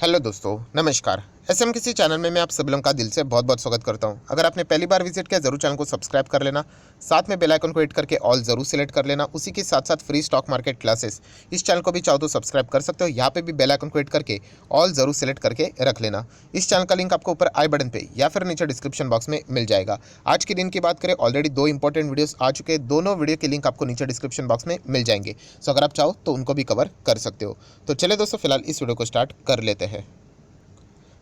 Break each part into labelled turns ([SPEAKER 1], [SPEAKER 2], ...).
[SPEAKER 1] Hello दोस्तों, नमस्कार। SM किसी चैनल में मैं आप सभी लोगों का दिल से बहुत बहुत स्वागत करता हूं। अगर आपने पहली बार विजिट किया जरूर चैनल को सब्सक्राइब कर लेना, साथ में बेल आइकन को हिट करके ऑल जरूर सिलेक्ट कर लेना। उसी के साथ साथ फ्री स्टॉक मार्केट क्लासेस इस चैनल को भी चाहो तो सब्सक्राइब कर सकते हो। यहाँ पे भी बेल आइकन को हिट करके ऑल जरूर सिलेक्ट करके रख लेना। इस चैनल का लिंक आपको ऊपर आई बटन पे या फिर नीचे डिस्क्रिप्शन बॉक्स में मिल जाएगा। आज के दिन की बात करें, ऑलरेडी 2 इंपॉर्टेंट वीडियोस आ चुके हैं। दोनों वीडियो के लिंक आपको नीचे डिस्क्रिप्शन बॉक्स में मिल जाएंगे। सो अगर आप चाहो तो उनको भी कवर कर सकते हो। तो चले दोस्तों, फिलहाल इस वीडियो को स्टार्ट कर लेते हैं।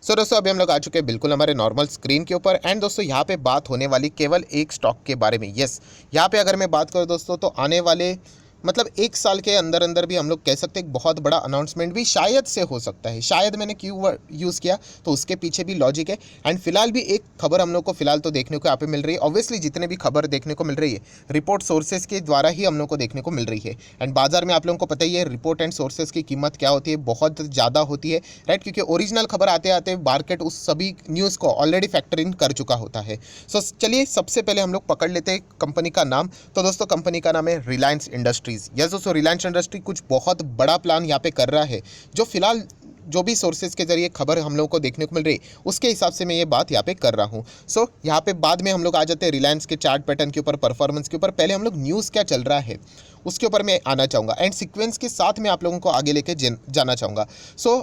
[SPEAKER 1] दोस्तों अभी हम लोग आ चुके हैं बिल्कुल हमारे नॉर्मल स्क्रीन के ऊपर। एंड दोस्तों यहाँ पे बात होने वाली केवल एक स्टॉक के बारे में। यस, यहाँ पे अगर मैं बात करूँ दोस्तों तो आने वाले मतलब 1 साल के अंदर अंदर भी हम लोग कह सकते हैं एक बहुत बड़ा अनाउंसमेंट भी शायद से हो सकता है। शायद मैंने क्यों यूज़ किया तो उसके पीछे भी लॉजिक है। एंड फिलहाल भी एक खबर हम लोग को फिलहाल तो देखने को यहाँ पे मिल रही है। ऑब्वियसली जितने भी खबर देखने को मिल रही है रिपोर्ट सोर्सेज के द्वारा ही हम लोग को देखने को मिल रही है। एंड बाजार में आप लोगों को पता ही है रिपोर्ट एंड सोर्सेज की कीमत क्या होती है, बहुत ज़्यादा होती है, राइट। क्योंकि ओरिजिनल खबर आते आते मार्केट उस सभी न्यूज़ को ऑलरेडी फैक्टर इन कर चुका होता है। सो चलिए सबसे पहले हम लोग पकड़ लेते हैं कंपनी का नाम। तो दोस्तों कंपनी का नाम है रिलायंस इंडस्ट्रीज़। यस दोस्तों, रिलायंस इंडस्ट्री कुछ बहुत बड़ा प्लान यहाँ पे कर रहा है। जो फिलहाल जो भी सोर्सेज के जरिए खबर हम लोगों को देखने को मिल रही है उसके हिसाब से मैं ये बात यहाँ पे कर रहा हूँ। सो यहाँ पे बाद में हम लोग आ जाते हैं रिलायंस के चार्ट पैटर्न के ऊपर, परफॉर्मेंस के ऊपर। पहले हम लोग न्यूज़ क्या चल रहा है उसके ऊपर मैं आना चाहूँगा एंड सीक्वेंस के साथ में आप लोगों को आगे लेके जाना चाहूँगा। सो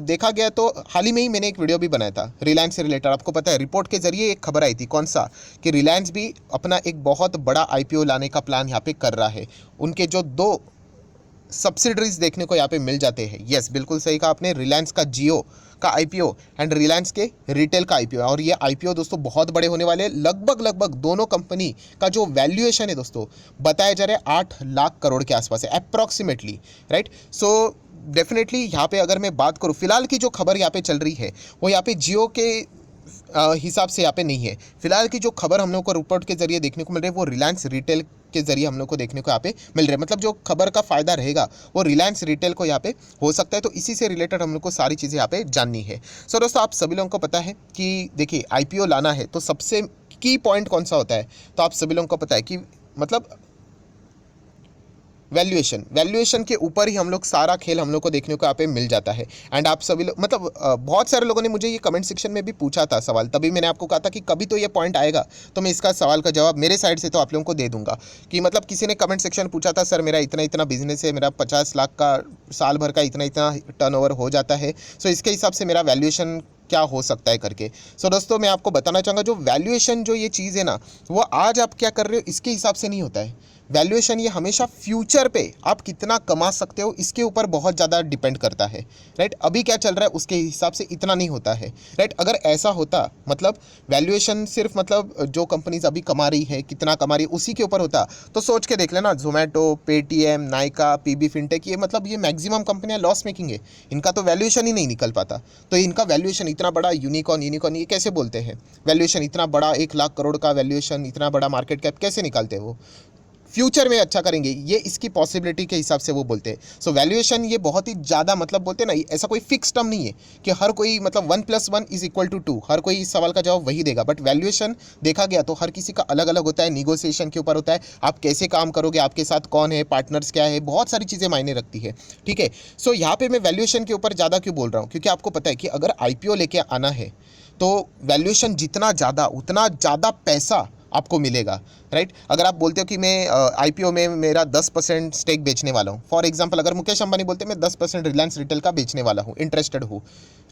[SPEAKER 1] देखा गया तो हाल ही में ही मैंने एक वीडियो भी बनाया था रिलायंस से रिलेटेड। आपको पता है रिपोर्ट के जरिए एक खबर आई थी, कौन सा, कि रिलायंस भी अपना एक बहुत बड़ा आईपीओ लाने का प्लान यहाँ पे कर रहा है। उनके जो 2 सब्सिडरीज देखने को यहाँ पे मिल जाते हैं। यस, बिल्कुल सही कहा आपने, रिलायंस का जियो का आईपीओ एंड रिलायंस के रिटेल का आईपीओ। और ये आईपीओ दोस्तों बहुत बड़े होने वाले हैं। लगभग दोनों कंपनी का जो वैल्यूएशन है दोस्तों बताया जा रहा है 8 लाख करोड़ के आसपास है अप्रॉक्सीमेटली, राइट। सो डेफिनेटली यहाँ पे अगर मैं बात करूँ फिलहाल की जो खबर यहाँ पे चल रही है वो यहाँ पे जियो के हिसाब से यहाँ पे नहीं है। फिलहाल की जो खबर हम लोग को रिपोर्ट के जरिए देखने को मिल रही है वो रिलायंस रिटेल के जरिए हम लोग को देखने को यहाँ पे मिल रहा है। मतलब जो खबर का फायदा रहेगा वो रिलायंस रिटेल को यहाँ पे हो सकता है। तो इसी से रिलेटेड हम लोग को सारी चीज़ें यहाँ पे जाननी है। सो दोस्तों आप सभी लोगों को पता है कि देखिए आईपीओ लाना है तो सबसे की पॉइंट कौन सा होता है, तो आप सभी लोगों को पता है कि मतलब वैल्यूएशन के ऊपर ही हम लोग सारा खेल हम लोग को देखने को यहाँ पे मिल जाता है। एंड आप सभी लोग मतलब बहुत सारे लोगों ने मुझे ये कमेंट सेक्शन में भी पूछा था सवाल, तभी मैंने आपको कहा था कि कभी तो ये पॉइंट आएगा तो मैं इसका सवाल का जवाब मेरे साइड से तो आप लोगों को दे दूंगा। कि मतलब किसी ने कमेंट सेक्शन पूछा था, सर मेरा इतना इतना बिजनेस है, मेरा 50 लाख का साल भर का इतना इतना टर्नओवर हो जाता है, सो इसके हिसाब से मेरा वैल्यूएशन क्या हो सकता है करके। सो दोस्तों मैं आपको बताना चाहूँगा जो वैल्यूएशन जो ये चीज़ है ना वो आज आप क्या कर रहे हो इसके हिसाब से नहीं होता है। वैल्यूएशन ये हमेशा फ्यूचर पे आप कितना कमा सकते हो इसके ऊपर बहुत ज़्यादा डिपेंड करता है, राइट। अभी क्या चल रहा है उसके हिसाब से इतना नहीं होता है, राइट। अगर ऐसा होता मतलब वैल्यूएशन सिर्फ मतलब जो कंपनीज अभी कमा रही है कितना कमा रही है उसी के ऊपर होता तो सोच के देख लेना, Zomato, Paytm, Nykaa, PB fintech, ये मतलब ये मैक्सिमम कंपनियां लॉस मेकिंग है, इनका तो वैल्यूएशन ही नहीं निकल पाता। तो इनका वैल्यूएशन इतना बड़ा, यूनिकॉर्न ये कैसे बोलते हैं, वैल्यूएशन इतना बड़ा 1 लाख करोड़ का वैल्यूएशन, इतना बड़ा मार्केट कैप कैसे निकालते हैं वो, फ्यूचर में अच्छा करेंगे ये इसकी पॉसिबिलिटी के हिसाब से वो बोलते हैं। सो वैल्यूएशन ये बहुत ही ज़्यादा मतलब बोलते हैं ना, ऐसा कोई फिक्स टर्म नहीं है कि हर कोई मतलब 1+1=2, हर कोई इस सवाल का जवाब वही देगा। बट वैल्यूएशन देखा गया तो हर किसी का अलग अलग होता है, निगोसिएशन के ऊपर होता है, आप कैसे काम करोगे, आपके साथ कौन है, पार्टनर्स क्या है, बहुत सारी चीज़ें मायने रखती है, ठीक है। सो यहाँ पे मैं वैल्यूएशन के ऊपर ज़्यादा क्यों बोल रहा हूँ, क्योंकि आपको पता है कि अगर आईपीओ लेके आना है तो वैल्यूएशन जितना ज़्यादा उतना ज़्यादा पैसा आपको मिलेगा, राइट। अगर आप बोलते हो कि मैं आईपीओ में मेरा 10% स्टेक बेचने वाला हूँ, फॉर एग्जांपल अगर मुकेश अंबानी बोलते हैं मैं 10% रिलायंस रिटेल का बेचने वाला हूँ, इंटरेस्टेड हूँ,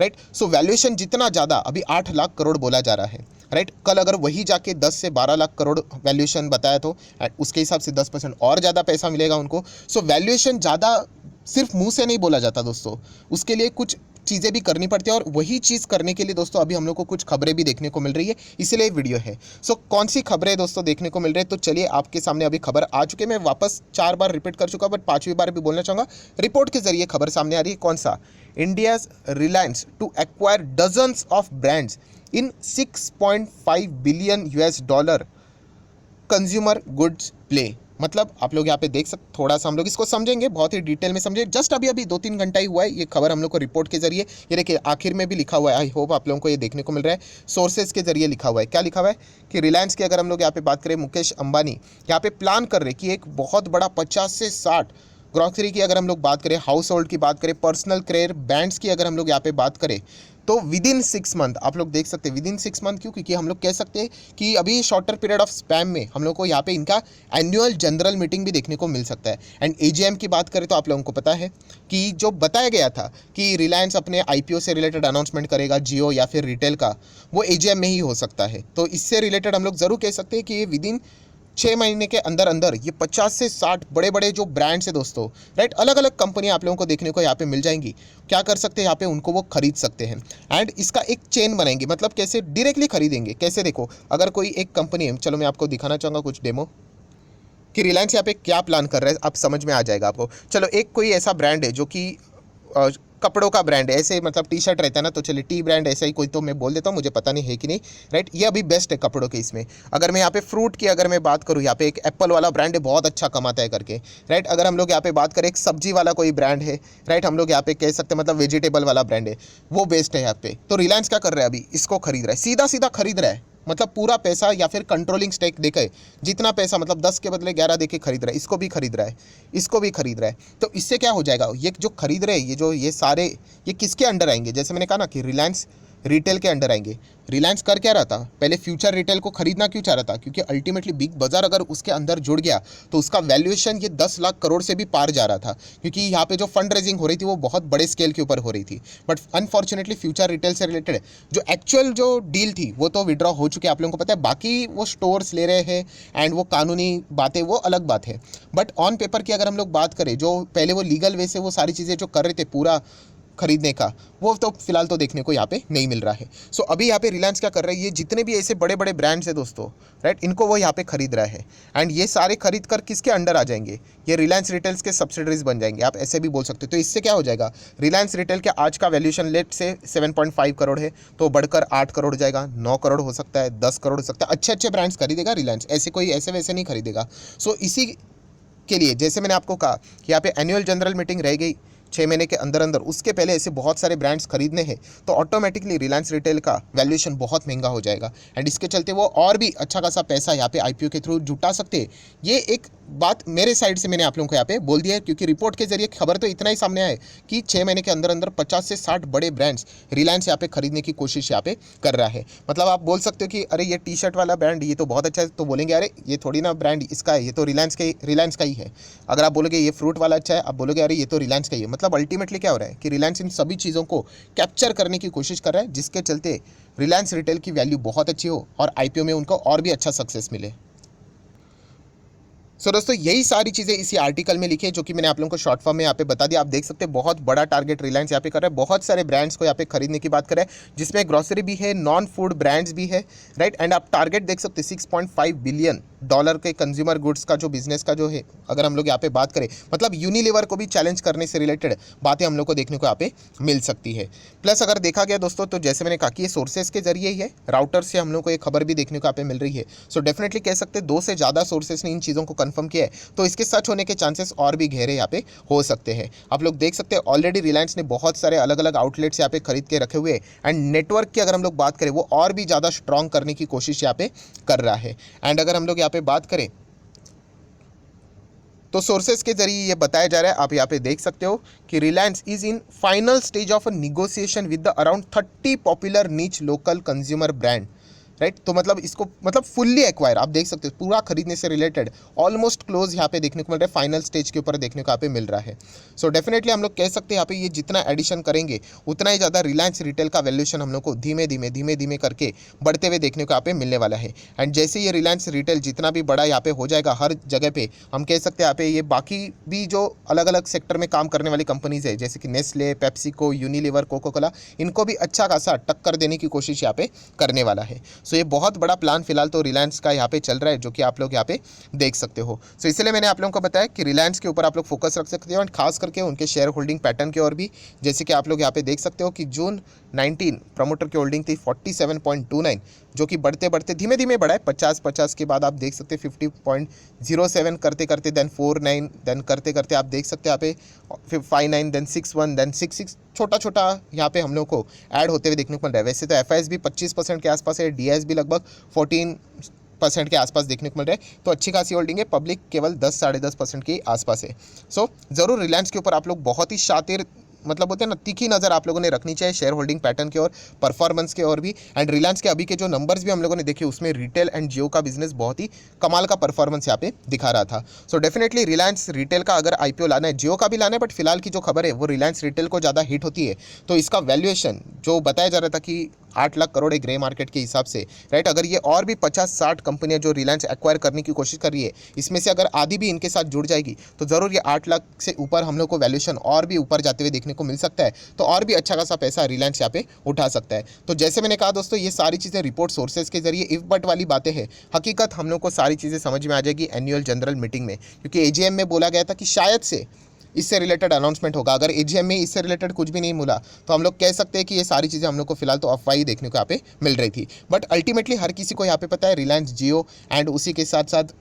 [SPEAKER 1] राइट। सो वैल्यूएशन जितना ज़्यादा, अभी 8 लाख करोड़ बोला जा रहा है, राइट। कल अगर वही जाके 10 से 12 लाख करोड़ वैल्यूएशन बताया तो उसके हिसाब से 10% और ज़्यादा पैसा मिलेगा उनको। सो वैल्यूएशन ज़्यादा सिर्फ मुंह से नहीं बोला जाता दोस्तों, उसके लिए कुछ चीज़ें भी करनी पड़ती है। और वही चीज़ करने के लिए दोस्तों अभी हम लोग को कुछ खबरें भी देखने को मिल रही है, इसलिए वीडियो है। सो कौन सी खबरें दोस्तों देखने को मिल रही है, तो चलिए आपके सामने अभी खबर आ चुकी है। मैं वापस 4 बार रिपीट कर चुका बट 5वीं बार भी बोलना चाहूँगा। रिपोर्ट के जरिए खबर सामने आ रही है, कौन सा, India's Reliance to acquire dozens of brands in $6.5 billion consumer goods play. मतलब आप लोग यहाँ पे देख सकते, थोड़ा सा हम लोग इसको समझेंगे, बहुत ही डिटेल में समझेंगे। जस्ट अभी 2-3 घंटा ही हुआ है ये खबर हम लोग को रिपोर्ट के जरिए, ये देखिए आखिर में भी लिखा हुआ है, आई होप आप लोगों को ये देखने को मिल रहा है, सोर्सेज के जरिए लिखा हुआ है। क्या लिखा हुआ है कि रिलायंस की अगर हम लोग यहाँ पे बात करें, मुकेश अंबानी यहाँ पे प्लान कर रहे हैं कि एक बहुत बड़ा 50 से 60 ग्रॉसरी की अगर हम लोग बात करें, हाउस होल्ड की बात करें, पर्सनल केयर ब्रांड्स की अगर हम लोग यहाँ पे बात करें, तो विद इन 6 मंथ आप लोग देख सकते हैं। विद इन 6 मंथ क्यों? क्योंकि हम लोग कह सकते हैं कि अभी शॉर्टर पीरियड ऑफ स्पैम में हम लोग को यहाँ पे इनका एनुअल जनरल मीटिंग भी देखने को मिल सकता है। एंड एजीएम की बात करें तो आप लोगों को पता है कि जो बताया गया था कि रिलायंस अपने आईपीओ से रिलेटेड अनाउंसमेंट करेगा जियो या फिर रिटेल का, वो एजीएम में ही हो सकता है। तो इससे रिलेटेड हम लोग ज़रूर कह सकते हैं कि ये विद इन 6 महीने के अंदर अंदर ये 50 से 60 बड़े बड़े जो ब्रांड्स है दोस्तों, राइट, अलग अलग कंपनियां आप लोगों को देखने को यहाँ पे मिल जाएंगी। क्या कर सकते हैं यहाँ पे, उनको वो खरीद सकते हैं एंड इसका एक चेन बनाएंगे। मतलब कैसे डायरेक्टली खरीदेंगे, कैसे? देखो, अगर कोई एक कंपनी है, चलो मैं आपको दिखाना चाहूँगा कुछ डेमो कि रिलायंस यहाँ पे क्या प्लान कर रहा है, आप समझ में आ जाएगा आपको। चलो, एक कोई ऐसा ब्रांड है जो कि कपड़ों का ब्रांड है, ऐसे मतलब टी शर्ट रहता है ना, तो चलिए टी ब्रांड ऐसा ही कोई तो मैं बोल देता हूँ, मुझे पता नहीं है कि नहीं, राइट। ये अभी बेस्ट है कपड़ों के इसमें। अगर मैं यहाँ पे फ्रूट की अगर मैं बात करूँ, यहाँ पे एक एप्पल वाला ब्रांड है, बहुत अच्छा कमाता है करके, राइट। अगर हम लोग यहाँ पे बात करें, एक सब्जी वाला कोई ब्रांड है, राइट, हम लोग यहाँ पे कह सकते हैं मतलब वेजिटेबल वाला ब्रांड है, वो बेस्ट है यहाँ पे। तो रिलायंस क्या कर रहा है, अभी इसको खरीद रहा है, सीधा सीधा खरीद रहा है, मतलब पूरा पैसा या फिर कंट्रोलिंग स्टेक देके, जितना पैसा मतलब 10 के बदले 11 देके खरीद रहा है, इसको भी खरीद रहा है, इसको भी खरीद रहा है। तो इससे क्या हो जाएगा, ये जो खरीद रहे हैं, ये सारे ये किसके अंडर आएंगे? जैसे मैंने कहा ना कि रिलायंस रिटेल के अंडर आएंगे। रिलायंस कर क्या रहा था पहले, फ्यूचर रिटेल को खरीदना क्यों चाह रहा था? क्योंकि अल्टीमेटली बिग बाजार अगर उसके अंदर जुड़ गया तो उसका वैल्यूएशन ये 10 लाख करोड़ से भी पार जा रहा था, क्योंकि यहाँ पे जो फंड रेजिंग हो रही थी वो बहुत बड़े स्केल के ऊपर हो रही थी। बट अनफॉर्चुनेटली फ्यूचर रिटेल से रिलेटेड जो एक्चुअल जो डील थी वो तो विड्रॉ हो चुके, आप लोगों को पता है। बाकी वो स्टोर्स ले रहे हैं एंड वो कानूनी बातें, वो अलग बात है। बट ऑन पेपर की अगर हम लोग बात करें, जो पहले वो लीगल वे से वो सारी चीज़ें जो कर रहे थे पूरा खरीदने का, वो तो फिलहाल तो देखने को यहाँ पे नहीं मिल रहा है। सो अभी यहाँ पे रिलायंस क्या कर रहा है, ये जितने भी ऐसे बड़े बड़े ब्रांड्स हैं दोस्तों, राइट, इनको वो यहाँ पे खरीद रहा है एंड ये सारे खरीद कर किसके अंडर आ जाएंगे, ये रिलायंस रिटेल्स के सब्सिडरीज बन जाएंगे, आप ऐसे भी बोल सकते हो। तो इससे क्या हो जाएगा, रिलायंस रिटेल के आज का वैल्यूएशन लेट से 7.5 करोड़ है, तो बढ़कर 8 करोड़ हो जाएगा, 9 करोड़ हो सकता है, 10 करोड़ हो सकता है। अच्छे अच्छे ब्रांड्स खरीदेगा रिलायंस, ऐसे कोई ऐसे वैसे नहीं खरीदेगा। सो इसी के लिए जैसे मैंने आपको कहा कि यहाँ पे एनुअल जनरल मीटिंग रह गई 6 महीने के अंदर अंदर, उसके पहले ऐसे बहुत सारे ब्रांड्स खरीदने हैं, तो ऑटोमेटिकली रिलायंस रिटेल का वैल्यूएशन बहुत महंगा हो जाएगा एंड इसके चलते वो और भी अच्छा खासा पैसा यहाँ पे आईपीओ के थ्रू जुटा सकते हैं। ये एक बात मेरे साइड से मैंने आप लोगों को यहाँ पे बोल दिया है, क्योंकि रिपोर्ट के जरिए खबर तो इतना ही सामने आए कि 6 महीने के अंदर अंदर 50 से 60 बड़े ब्रांड्स रिलायंस यहाँ पे खरीदने की कोशिश यहाँ पे कर रहा है। मतलब आप बोल सकते हो कि अरे ये टी शर्ट वाला ब्रांड ये तो बहुत अच्छा है, तो बोलेंगे अरे ये थोड़ी ना ब्रांड इसका है, ये तो रिलायंस का ही है। अगर आप बोलोगे ये फ्रूट वाला अच्छा है, आप बोलोगे अरे ये तो रिलायंस का ही है। मतलब अल्टीमेटली क्या हो रहा है कि रिलायंस इन सभी चीज़ों को कैप्चर करने की कोशिश कर रहा है, जिसके चलते रिलायंस रिटेल की वैल्यू बहुत अच्छी हो और आईपीओ में उनको और भी अच्छा सक्सेस मिले। सो दोस्तों, यही सारी चीज़ें इसी आर्टिकल में लिखी है, जो कि मैंने आप लोगों को शॉर्ट फॉर्म में यहाँ पे बता दिया। आप देख सकते हैं बहुत बड़ा टारगेट रिलायंस यहाँ पे कर रहा है, बहुत सारे ब्रांड्स को यहाँ पे खरीदने की बात कर रहा है, जिसमें ग्रोसरी भी है, नॉन फूड ब्रांड्स भी है, राइट। एंड आप टारगेट देख सकते हैं $6.5 बिलियन के कंज्यूमर गुड्स का जो बिजनेस का जो है, अगर हम लोग यहाँ पे बात करें, मतलब यूनिलीवर को भी चैलेंज करने से रिलेटेड बातें हम लोग को देखने को यहाँ पे मिल सकती है। प्लस अगर देखा गया दोस्तों, तो जैसे मैंने कहा कि ये सोर्सेज के जरिए ही है, राउटर से हम लोग को ये खबर भी देखने को यहाँ पे मिल रही है। सो डेफिनेटली कह सकते हैं 2 से ज़्यादा सोर्सेज ने इन चीज़ों को कंफर्म किया है, तो इसके सच होने के चांसेस और भी गहरे यहाँ पे हो सकते हैं। आप लोग देख सकते हैं ऑलरेडी रिलायंस ने बहुत सारे अलग अलग आउटलेट्स यहाँ पे खरीद के रखे हुए हैं एंड नेटवर्क की अगर हम लोग बात करें, वो और भी ज़्यादा स्ट्रॉन्ग करने की कोशिश यहाँ पे कर रहा है। एंड अगर हम लोग यहाँ पे बात करें तो सोर्सेज के जरिए ये बताया जा रहा है, आप यहाँ पे देख सकते हो कि Reliance is in final stage of a negotiation with the around 30 popular नीच लोकल कंज्यूमर ब्रांड, राइट। तो मतलब इसको मतलब फुल्ली एक्वायर, आप देख सकते हो पूरा खरीदने से रिलेटेड ऑलमोस्ट क्लोज यहाँ पे देखने को मिल रहा है, फाइनल स्टेज के ऊपर देखने को यहाँ पे मिल रहा है। सो डेफिनेटली हम लोग कह सकते हैं यहाँ पे ये जितना एडिशन करेंगे उतना ही ज़्यादा रिलायंस रिटेल का वैल्यूएशन हम लोग को धीमे धीमे करके बढ़ते हुए देखने को यहाँ पे मिलने वाला है। एंड जैसे ये रिलायंस रिटेल जितना भी बड़ा यहाँ पे हो जाएगा हर जगह पे, हम कह सकते हैं यहाँ पे ये बाकी भी जो अलग अलग सेक्टर में काम करने वाली कंपनीज है, जैसे कि Nestle, PepsiCo, Unilever, Coca Cola, इनको भी अच्छा खासा टक्कर देने की कोशिश यहाँ पे करने वाला है। सो ये बहुत बड़ा प्लान फिलहाल तो रिलायंस का यहाँ पे चल रहा है, जो कि आप लोग यहाँ पे देख सकते हो। सो इसलिए मैंने आप लोगों को बताया कि रिलायंस के ऊपर आप लोग फोकस रख सकते हो, एंड खास करके उनके शेयर होल्डिंग पैटर्न के और भी, जैसे कि आप लोग यहाँ पे देख सकते हो कि जून 19 प्रमोटर की होल्डिंग थी 47.29, जो कि बढ़ते बढ़ते धीमे धीमे बढ़ा है, 50 के बाद आप देख सकते हैं 50.07 करते करते देन 49, देन करते करते आप देख सकते हैं यहाँ पे 59, देन 61, देन 66, छोटा छोटा यहाँ पे हम लोग को ऐड होते हुए देखने को मिल रहा है। वैसे तो एफआईएस भी 25% के आसपास है, डीआईएस भी लगभग 14 10% के आसपास देखने को मिल रहा है। तो अच्छी खासी होल्डिंग है, पब्लिक केवल 10 साढ़े 10% के आसपास है। सो ज़रूर रिलायंस के ऊपर आप लोग बहुत ही शातिर मतलब होते हैं ना, तीखी नज़र आप लोगों ने रखनी चाहिए शेयर होल्डिंग पैटर्न की और परफॉर्मेंस के और भी। एंड रिलायंस के अभी के जो नंबर्स भी हम लोगों ने देखे उसमें रिटेल एंड जियो का बिजनेस बहुत ही कमाल का परफॉर्मेंस यहाँ पे दिखा रहा था। सो डेफिनेटली रिलायंस रिटेल का अगर आईपीओ लाना है, जियो का भी लाना है, बट फिलहाल की जो खबर है वो रिलायंस रिटेल को ज़्यादा हिट होती है। तो इसका वैल्यूएशन जो बताया जा रहा था कि 8 लाख करोड़ है ग्रे मार्केट के हिसाब से, राइट, अगर ये और भी 50-60 कंपनियां जो रिलायंस एक्वायर करने की कोशिश कर रही है, इसमें से अगर आधी भी इनके साथ जुड़ जाएगी तो ज़रूर ये 8 लाख से ऊपर हम लोग को वैल्यूएशन और भी ऊपर जाते हुए देखने को मिल सकता है। तो और भी अच्छा खासा पैसा रिलायंस यहाँ पे उठा सकता है। तो जैसे मैंने कहा दोस्तों, ये सारी चीज़ें रिपोर्ट सोर्सेज के जरिए इफ बट वाली बातें हैं। हकीकत हम लोग को सारी चीज़ें समझ में आ जाएगी एनुअल जनरल मीटिंग में, क्योंकि एजीएम में बोला गया था कि शायद से इससे रिलेटेड अनाउंसमेंट होगा। अगर एजीएम में इससे रिलेटेड कुछ भी नहीं मिला तो हम लोग कह सकते हैं कि ये सारी चीज़ें हम लोग को फिलहाल तो अफवाह ही देखने को यहाँ पे मिल रही थी। बट अल्टीमेटली हर किसी को यहाँ पे पता है रिलायंस जियो एंड उसी के साथ साथ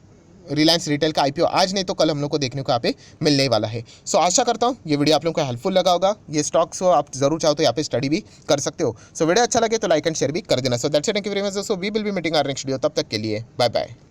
[SPEAKER 1] रिलायंस रिटेल का आईपीओ आज नहीं तो कल हम लोग को देखने को यहाँ पे मिलने वाला है। सो आशा करता हूँ ये वीडियो आप लोगों को हेल्पफुल लगा होगा। ये स्टॉक्स हो आप जरूर चाहो तो यहाँ पे स्टडी भी कर सकते हो। सो वीडियो अच्छा लगे तो लाइक एंड शेयर भी कर देना। So that's it, thank you very much दोस्तों, we will be meeting our next video. तब तक के लिए बाय बाय।